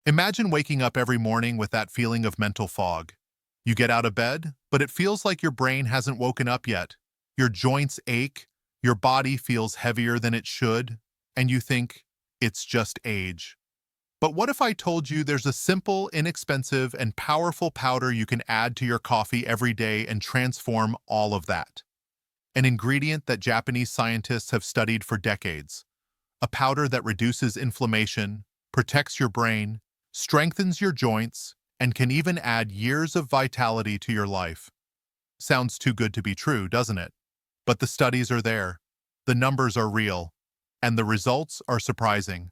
Imagine waking up every morning with that feeling of mental fog. You get out of bed, but it feels like your brain hasn't woken up yet. Your joints ache, your body feels heavier than it should, and you think, it's just age. But what if I told you there's a simple, inexpensive, and powerful powder you can add to your coffee every day and transform all of that? An ingredient that Japanese scientists have studied for decades. A powder that reduces inflammation, protects your brain, strengthens your joints, and can even add years of vitality to your life. Sounds too good to be true, doesn't it? But the studies are there, the numbers are real, and the results are surprising.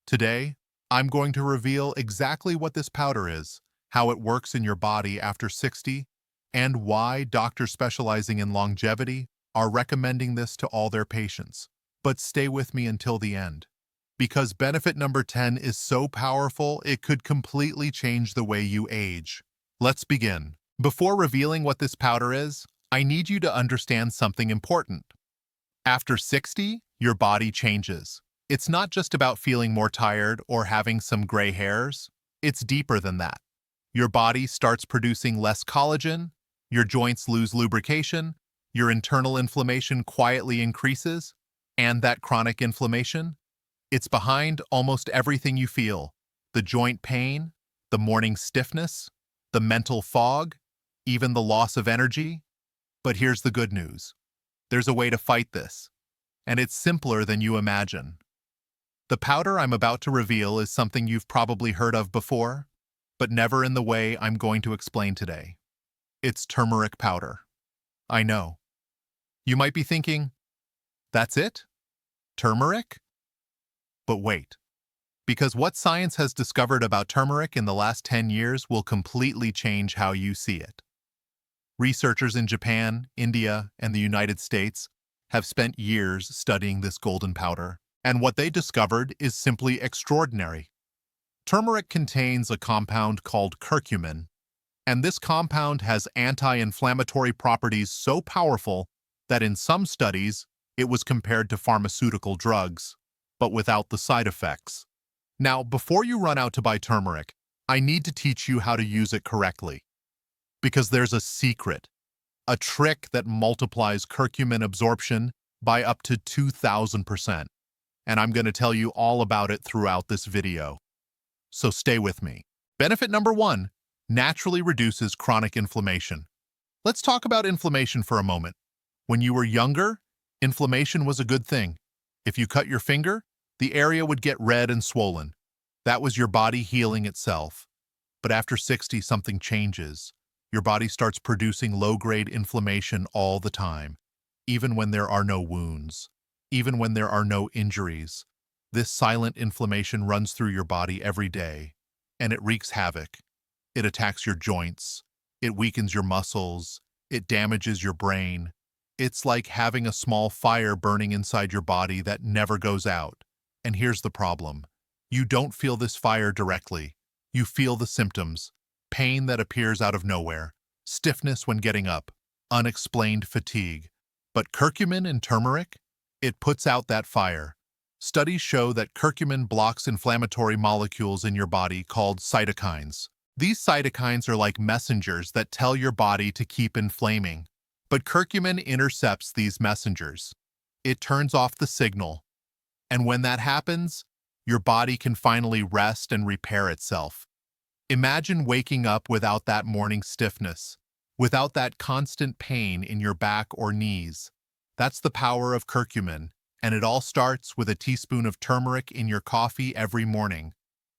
Today, I'm going to reveal exactly what this powder is, how it works in your body after 60, and why doctors specializing in longevity are recommending this to all their patients. But stay with me until the end, because benefit number 10 is so powerful it could completely change the way you age. Let's begin. Before revealing what this powder is, I need you to understand something important. After 60, your body changes. It's not just about feeling more tired or having some gray hairs. It's deeper than that. Your body starts producing less collagen, your joints lose lubrication, your internal inflammation quietly increases, and that chronic inflammation, it's behind almost everything you feel. The joint pain, the morning stiffness, the mental fog, even the loss of energy. But here's the good news. There's a way to fight this, and it's simpler than you imagine. The powder I'm about to reveal is something you've probably heard of before, but never in the way I'm going to explain today. It's turmeric powder. I know. You might be thinking, that's it? Turmeric? But wait, because what science has discovered about turmeric in the last 10 years will completely change how you see it. Researchers in Japan, India, and the United States have spent years studying this golden powder, and what they discovered is simply extraordinary. Turmeric contains a compound called curcumin, and this compound has anti-inflammatory properties so powerful that in some studies it was compared to pharmaceutical drugs, but without the side effects. Now, before you run out to buy turmeric, I need to teach you how to use it correctly. Because there's a secret, a trick that multiplies curcumin absorption by up to 2,000%. And I'm going to tell you all about it throughout this video. So stay with me. Benefit number 1, naturally reduces chronic inflammation. Let's talk about inflammation for a moment. When you were younger, inflammation was a good thing. If you cut your finger, the area would get red and swollen. That was your body healing itself. But after 60, something changes. Your body starts producing low-grade inflammation all the time, even when there are no wounds, even when there are no injuries. This silent inflammation runs through your body every day, and it wreaks havoc. It attacks your joints, it weakens your muscles, it damages your brain. It's like having a small fire burning inside your body that never goes out. And here's the problem. You don't feel this fire directly. You feel the symptoms. Pain that appears out of nowhere. Stiffness when getting up. Unexplained fatigue. But curcumin in turmeric? It puts out that fire. Studies show that curcumin blocks inflammatory molecules in your body called cytokines. These cytokines are like messengers that tell your body to keep inflaming. But curcumin intercepts these messengers. It turns off the signal. And when that happens, your body can finally rest and repair itself. Imagine waking up without that morning stiffness, without that constant pain in your back or knees. That's the power of curcumin, and it all starts with a teaspoon of turmeric in your coffee every morning.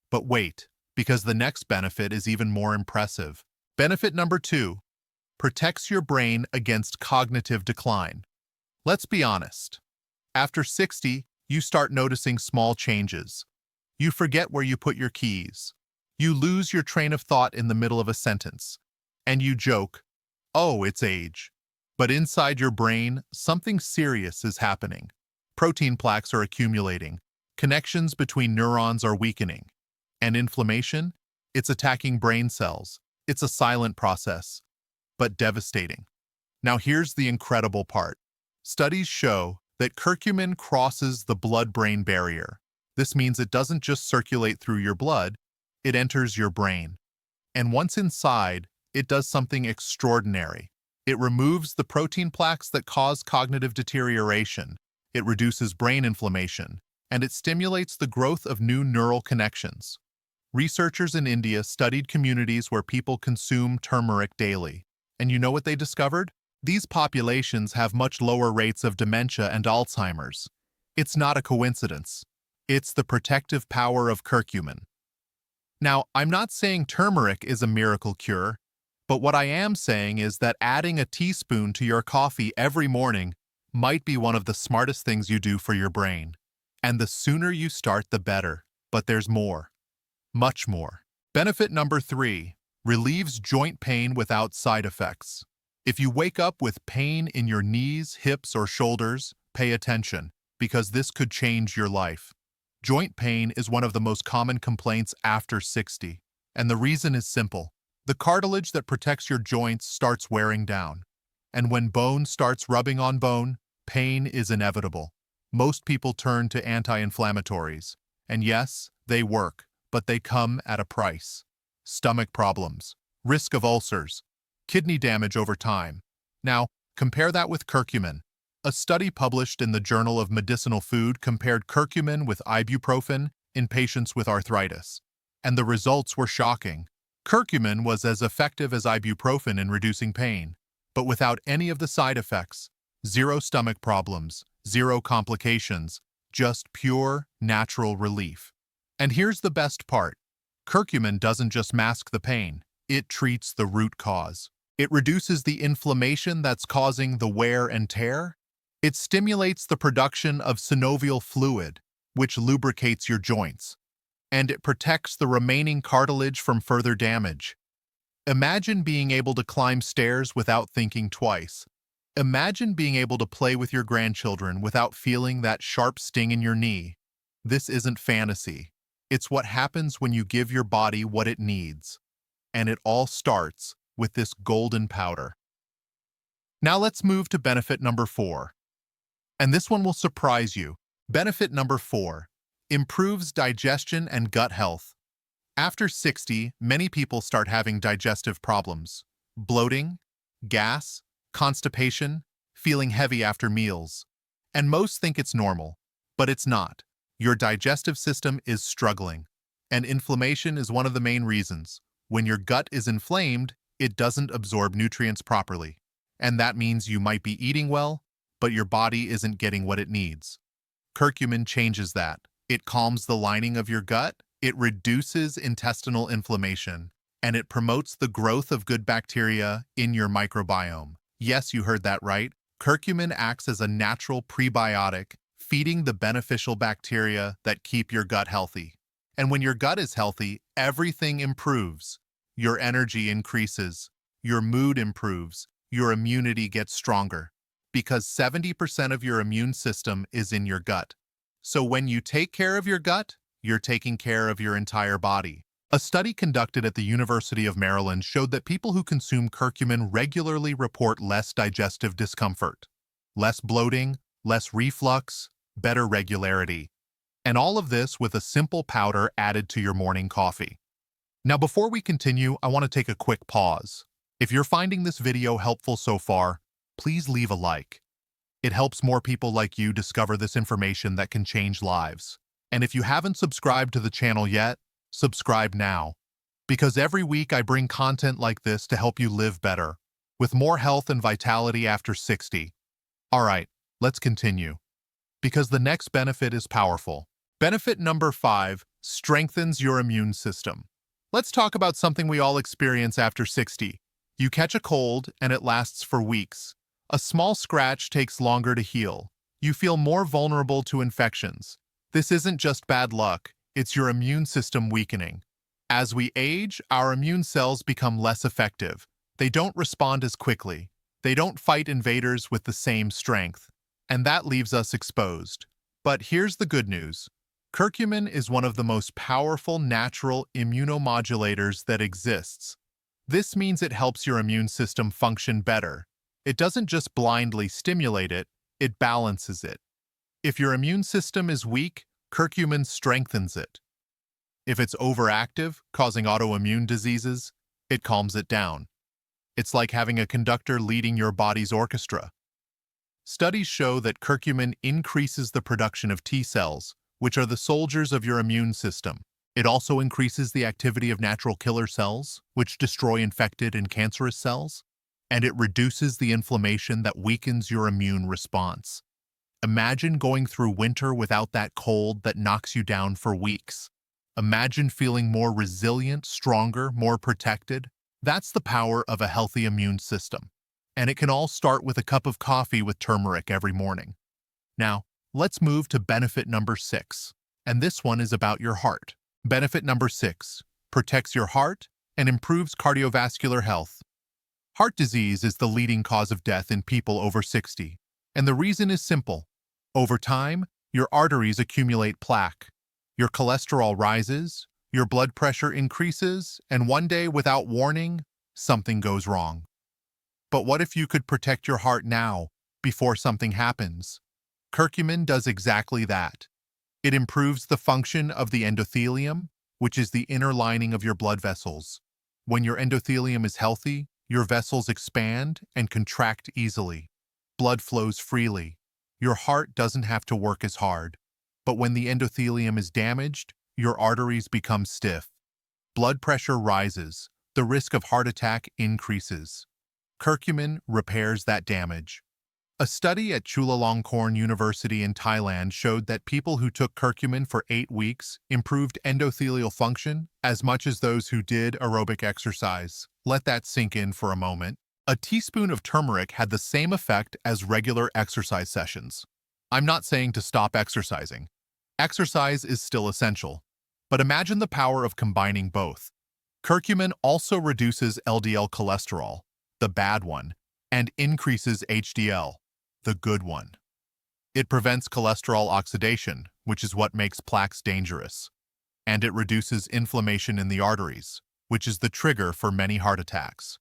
But wait, because the next benefit is even more impressive. Benefit number 2. Protects your brain against cognitive decline. Let's be honest. After 60, you start noticing small changes. You forget where you put your keys. You lose your train of thought in the middle of a sentence. And you joke, oh, it's age. But inside your brain, something serious is happening. Protein plaques are accumulating. Connections between neurons are weakening. And inflammation? It's attacking brain cells. It's a silent process, but devastating. Now here's the incredible part. Studies show that curcumin crosses the blood-brain barrier. This means it doesn't just circulate through your blood, It enters your brain. And once inside, it does something extraordinary. It removes the protein plaques that cause cognitive deterioration. It reduces brain inflammation, and it stimulates the growth of new neural connections. Researchers in India studied communities where people consume turmeric daily. And you know what they discovered? These populations have much lower rates of dementia and Alzheimer's. It's not a coincidence. It's the protective power of curcumin. Now, I'm not saying turmeric is a miracle cure, but what I am saying is that adding a teaspoon to your coffee every morning might be one of the smartest things you do for your brain. And the sooner you start, the better. But there's more. Much more. Benefit number 3, relieves joint pain without side effects. If you wake up with pain in your knees, hips, or shoulders, pay attention, because this could change your life. Joint pain is one of the most common complaints after 60, and the reason is simple. The cartilage that protects your joints starts wearing down, and when bone starts rubbing on bone, pain is inevitable. Most people turn to anti-inflammatories, and yes, they work, but they come at a price. Stomach problems, risk of ulcers, kidney damage over time. Now, compare that with curcumin. A study published in the Journal of Medicinal Food compared curcumin with ibuprofen in patients with arthritis, and the results were shocking. Curcumin was as effective as ibuprofen in reducing pain, but without any of the side effects. Zero stomach problems, zero complications, just pure, natural relief. And here's the best part. Curcumin doesn't just mask the pain, it treats the root cause. It reduces the inflammation that's causing the wear and tear. It stimulates the production of synovial fluid, which lubricates your joints. And it protects the remaining cartilage from further damage. Imagine being able to climb stairs without thinking twice. Imagine being able to play with your grandchildren without feeling that sharp sting in your knee. This isn't fantasy. It's what happens when you give your body what it needs. And it all starts with this golden powder. Now let's move to benefit number 4. And this one will surprise you. Benefit number 4. Improves digestion and gut health. After 60, many people start having digestive problems. Bloating, gas, constipation, feeling heavy after meals. And most think it's normal, but it's not. Your digestive system is struggling, and inflammation is one of the main reasons. When your gut is inflamed, it doesn't absorb nutrients properly, and that means you might be eating well, but your body isn't getting what it needs. Curcumin changes that. It calms the lining of your gut, it reduces intestinal inflammation, and it promotes the growth of good bacteria in your microbiome. Yes, you heard that right. Curcumin acts as a natural prebiotic, feeding the beneficial bacteria that keep your gut healthy. And when your gut is healthy, everything improves. Your energy increases, your mood improves, your immunity gets stronger, because 70% of your immune system is in your gut. So when you take care of your gut, you're taking care of your entire body. A study conducted at the University of Maryland showed that people who consume curcumin regularly report less digestive discomfort, less bloating, less reflux, better regularity. And all of this with a simple powder added to your morning coffee. Now, before we continue, I want to take a quick pause. If you're finding this video helpful so far, please leave a like. It helps more people like you discover this information that can change lives. And if you haven't subscribed to the channel yet, subscribe now. Because every week I bring content like this to help you live better, with more health and vitality after 60. Alright, let's continue. Because the next benefit is powerful. Benefit number 5, strengthens your immune system. Let's talk about something we all experience after 60. You catch a cold and it lasts for weeks. A small scratch takes longer to heal. You feel more vulnerable to infections. This isn't just bad luck, it's your immune system weakening. As we age, our immune cells become less effective. They don't respond as quickly. They don't fight invaders with the same strength. And that leaves us exposed. But here's the good news. Curcumin is one of the most powerful natural immunomodulators that exists. This means it helps your immune system function better. It doesn't just blindly stimulate it, it balances it. If your immune system is weak, curcumin strengthens it. If it's overactive, causing autoimmune diseases, it calms it down. It's like having a conductor leading your body's orchestra. Studies show that curcumin increases the production of T cells, which are the soldiers of your immune system. It also increases the activity of natural killer cells, which destroy infected and cancerous cells, and it reduces the inflammation that weakens your immune response. Imagine going through winter without that cold that knocks you down for weeks. Imagine feeling more resilient, stronger, more protected. That's the power of a healthy immune system. And it can all start with a cup of coffee with turmeric every morning. Now, let's move to benefit number 6. And this one is about your heart. Benefit number 6 protects your heart and improves cardiovascular health. Heart disease is the leading cause of death in people over 60. And the reason is simple. Over time, your arteries accumulate plaque. Your cholesterol rises, your blood pressure increases, and one day, without warning, something goes wrong. But what if you could protect your heart now, before something happens? Curcumin does exactly that. It improves the function of the endothelium, which is the inner lining of your blood vessels. When your endothelium is healthy, your vessels expand and contract easily. Blood flows freely. Your heart doesn't have to work as hard. But when the endothelium is damaged, your arteries become stiff. Blood pressure rises. The risk of heart attack increases. Curcumin repairs that damage. A study at Chulalongkorn University in Thailand showed that people who took curcumin for 8 weeks improved endothelial function as much as those who did aerobic exercise. Let that sink in for a moment. A teaspoon of turmeric had the same effect as regular exercise sessions. I'm not saying to stop exercising. Exercise is still essential. But imagine the power of combining both. Curcumin also reduces LDL cholesterol, the bad one, and increases HDL, the good one. It prevents cholesterol oxidation, which is what makes plaques dangerous. And it reduces inflammation in the arteries, which is the trigger for many heart attacks.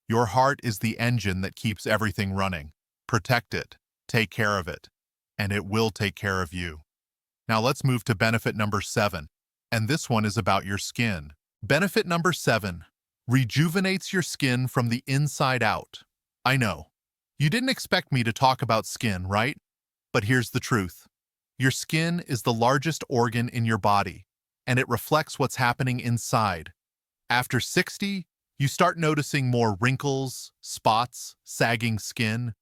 Your heart is the engine that keeps everything running. Protect it, take care of it, and it will take care of you. Now let's move to benefit number 7, and this one is about your skin. Benefit number 7, rejuvenates your skin from the inside out. I know, you didn't expect me to talk about skin, right? But here's the truth. Your skin is the largest organ in your body, and it reflects what's happening inside. After 60, you start noticing more wrinkles, spots, sagging skin.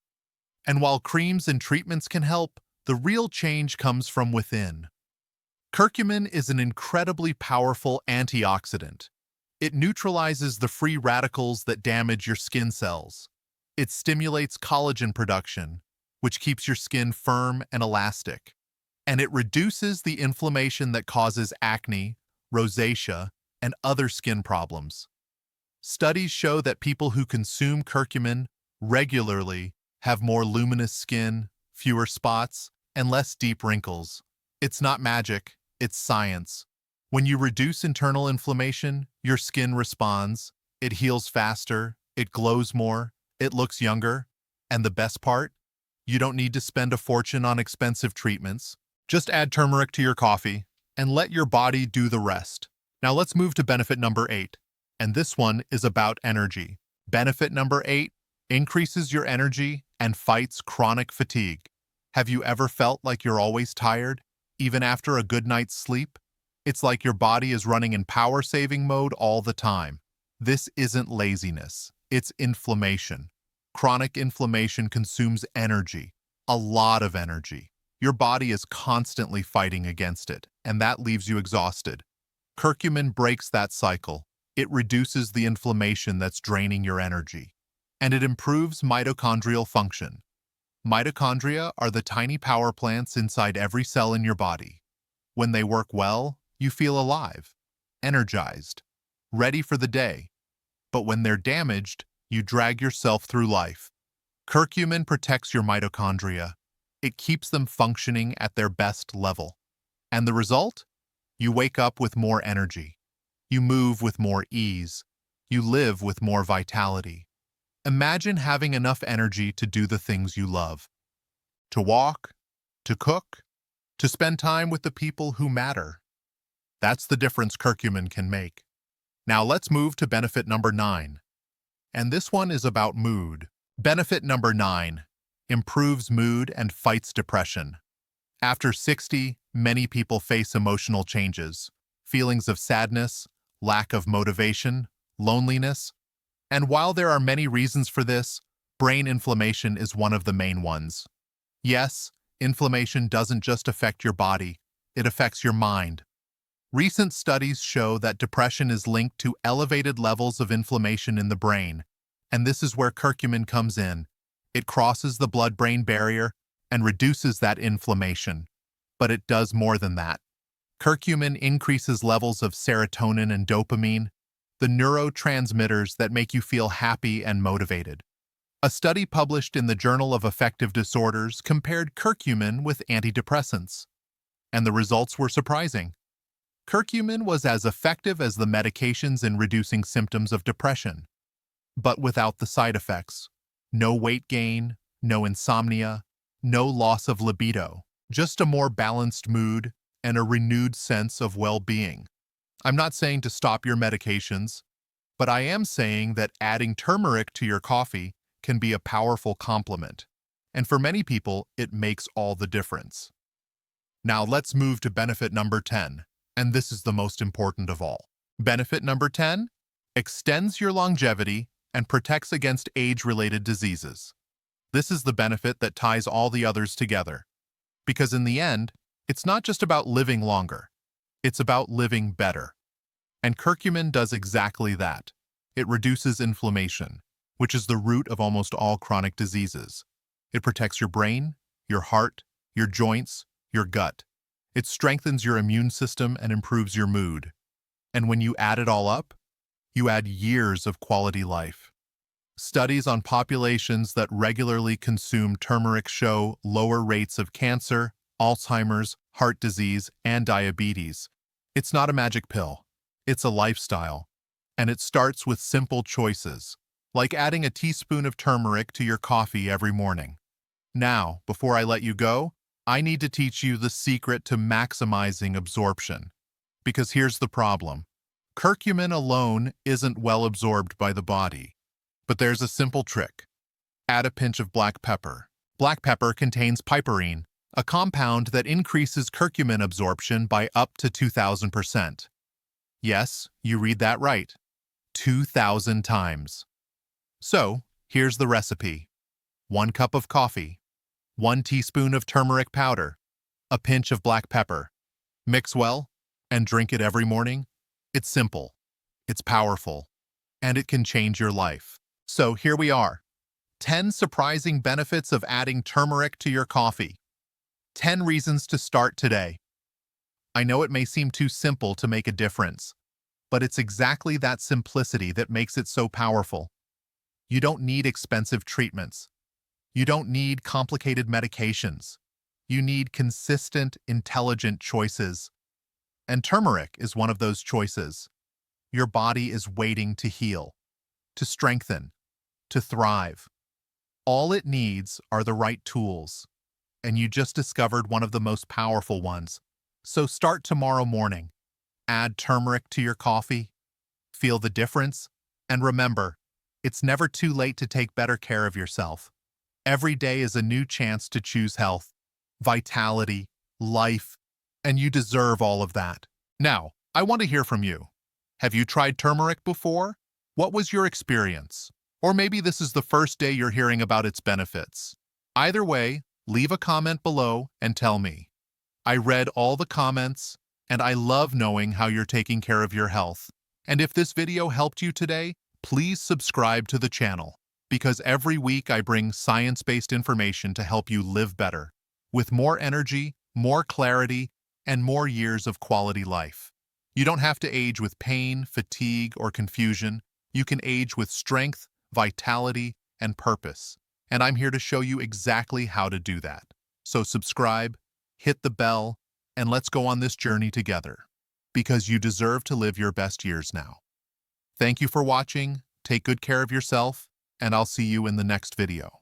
And while creams and treatments can help, the real change comes from within. Curcumin is an incredibly powerful antioxidant. It neutralizes the free radicals that damage your skin cells. It stimulates collagen production, which keeps your skin firm and elastic. And it reduces the inflammation that causes acne, rosacea, and other skin problems. Studies show that people who consume curcumin regularly have more luminous skin, fewer spots, and less deep wrinkles. It's not magic, it's science. When you reduce internal inflammation, your skin responds, it heals faster, it glows more, it looks younger, and the best part? You don't need to spend a fortune on expensive treatments. Just add turmeric to your coffee and let your body do the rest. Now let's move to benefit number 8, and this one is about energy. Benefit number 8 increases your energy and fights chronic fatigue. Have you ever felt like you're always tired, even after a good night's sleep? It's like your body is running in power-saving mode all the time. This isn't laziness, it's inflammation. Chronic inflammation consumes energy, a lot of energy. Your body is constantly fighting against it, and that leaves you exhausted. Curcumin breaks that cycle. It reduces the inflammation that's draining your energy, and it improves mitochondrial function. Mitochondria are the tiny power plants inside every cell in your body. When they work well, you feel alive, energized, ready for the day. But when they're damaged, you drag yourself through life. Curcumin protects your mitochondria. It keeps them functioning at their best level. And the result? You wake up with more energy. You move with more ease. You live with more vitality. Imagine having enough energy to do the things you love. To walk, to cook, to spend time with the people who matter. That's the difference curcumin can make. Now let's move to benefit number 9. And this one is about mood. Benefit number 9. Improves mood and fights depression. After 60, many people face emotional changes, feelings of sadness, lack of motivation, loneliness. And while there are many reasons for this, brain inflammation is one of the main ones. Yes, inflammation doesn't just affect your body, it affects your mind. Recent studies show that depression is linked to elevated levels of inflammation in the brain, and this is where curcumin comes in. It crosses the blood-brain barrier and reduces that inflammation. But it does more than that. Curcumin increases levels of serotonin and dopamine, the neurotransmitters that make you feel happy and motivated. A study published in the Journal of Affective Disorders compared curcumin with antidepressants, and the results were surprising. Curcumin was as effective as the medications in reducing symptoms of depression, but without the side effects. No weight gain, no insomnia, no loss of libido, just a more balanced mood and a renewed sense of well-being. I'm not saying to stop your medications, but I am saying that adding turmeric to your coffee can be a powerful complement, and for many people, it makes all the difference. Now let's move to benefit number 10. And this is the most important of all. Benefit number 10, extends your longevity and protects against age-related diseases. This is the benefit that ties all the others together. Because in the end, it's not just about living longer, it's about living better. And curcumin does exactly that. It reduces inflammation, which is the root of almost all chronic diseases. It protects your brain, your heart, your joints, your gut. It strengthens your immune system and improves your mood. And when you add it all up, you add years of quality life. Studies on populations that regularly consume turmeric show lower rates of cancer, Alzheimer's, heart disease, and diabetes. It's not a magic pill. It's a lifestyle. And it starts with simple choices, like adding a teaspoon of turmeric to your coffee every morning. Now, before I let you go, I need to teach you the secret to maximizing absorption. Because here's the problem. Curcumin alone isn't well absorbed by the body. But there's a simple trick. Add a pinch of black pepper. Black pepper contains piperine, a compound that increases curcumin absorption by up to 2,000%. Yes, you read that right. 2,000 times. So, here's the recipe. 1 cup of coffee. 1 teaspoon of turmeric powder, a pinch of black pepper. Mix well and drink it every morning. It's simple, it's powerful, and it can change your life. So here we are. 10 surprising benefits of adding turmeric to your coffee. 10 reasons to start today. I know it may seem too simple to make a difference, but it's exactly that simplicity that makes it so powerful. You don't need expensive treatments. You don't need complicated medications. You need consistent, intelligent choices. And turmeric is one of those choices. Your body is waiting to heal, to strengthen, to thrive. All it needs are the right tools, and you just discovered one of the most powerful ones. So start tomorrow morning. Add turmeric to your coffee, feel the difference, and remember, it's never too late to take better care of yourself. Every day is a new chance to choose health, vitality, life, and you deserve all of that. Now, I want to hear from you. Have you tried turmeric before? What was your experience? Or maybe this is the first day you're hearing about its benefits. Either way, leave a comment below and tell me. I read all the comments, and I love knowing how you're taking care of your health. And if this video helped you today, please subscribe to the channel, because every week I bring science-based information to help you live better, with more energy, more clarity, and more years of quality life. You don't have to age with pain, fatigue, or confusion. You can age with strength, vitality, and purpose. And I'm here to show you exactly how to do that. So subscribe, hit the bell, and let's go on this journey together, because you deserve to live your best years now. Thank you for watching, take good care of yourself, and I'll see you in the next video.